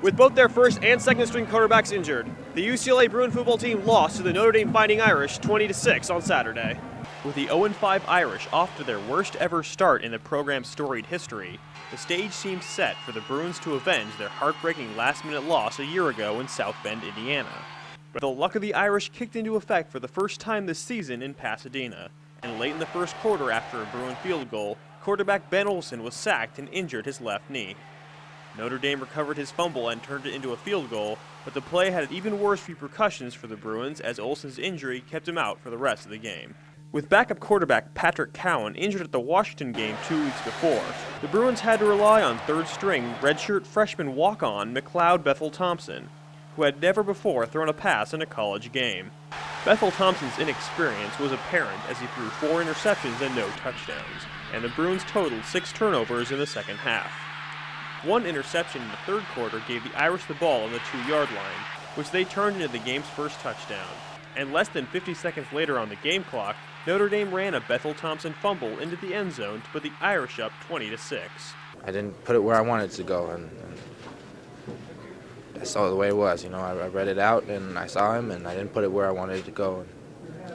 With both their first and second string quarterbacks injured, the UCLA Bruin football team lost to the Notre Dame Fighting Irish 20-6 on Saturday. With the 0-5 Irish off to their worst ever start in the program's storied history, the stage seemed set for the Bruins to avenge their heartbreaking last-minute loss a year ago in South Bend, Indiana. But the luck of the Irish kicked into effect for the first time this season in Pasadena, and late in the first quarter after a Bruin field goal, quarterback Ben Olsen was sacked and injured his left knee. Notre Dame recovered his fumble and turned it into a field goal, but the play had even worse repercussions for the Bruins as Olsen's injury kept him out for the rest of the game. With backup quarterback Patrick Cowan injured at the Washington game 2 weeks before, the Bruins had to rely on third-string redshirt freshman walk-on McLeod Bethel Thompson, who had never before thrown a pass in a college game. Bethel Thompson's inexperience was apparent as he threw 4 interceptions and no touchdowns, and the Bruins totaled 6 turnovers in the second half. One interception in the third quarter gave the Irish the ball on the 2-yard line, which they turned into the game's first touchdown. And less than 50 seconds later on the game clock, Notre Dame ran a Bethel Thompson fumble into the end zone to put the Irish up 20-6. I didn't put it where I wanted it to go, and I saw it the way it was. I read it out, and I saw him, and I didn't put it where I wanted it to go. And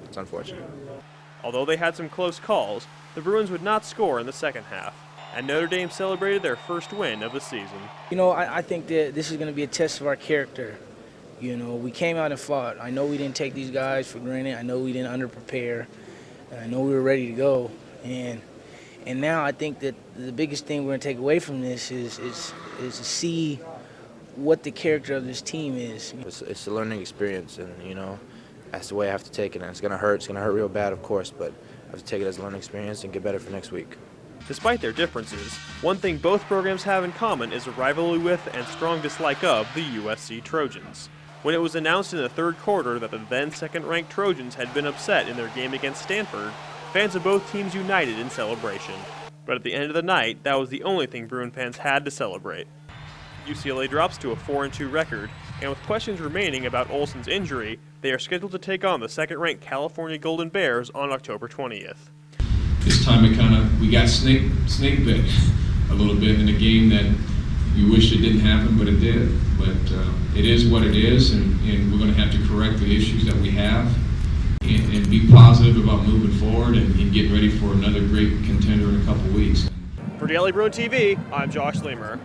it's unfortunate. Although they had some close calls, the Bruins would not score in the second half, and Notre Dame celebrated their first win of the season. I think that this is going to be a test of our character. We came out and fought. I know we didn't take these guys for granted. I know we didn't underprepare. I know we were ready to go. And now I think that the biggest thing we're going to take away from this is to see what the character of this team is. It's a learning experience, and that's the way I have to take it. And it's going to hurt. It's going to hurt real bad, of course, but I have to take it as a learning experience and get better for next week. Despite their differences, one thing both programs have in common is a rivalry with and strong dislike of the USC Trojans. When it was announced in the third quarter that the then second-ranked Trojans had been upset in their game against Stanford, fans of both teams united in celebration. But at the end of the night, that was the only thing Bruin fans had to celebrate. UCLA drops to a 4-2 record, and with questions remaining about Olsen's injury, they are scheduled to take on the second-ranked California Golden Bears on October 20th. This time we got snake bit a little bit in a game that you wish it didn't happen, but it did. But it is what it is, and we're going to have to correct the issues that we have and be positive about moving forward and get ready for another great contender in a couple weeks. For Daily Bruin TV, I'm Josh Leamer.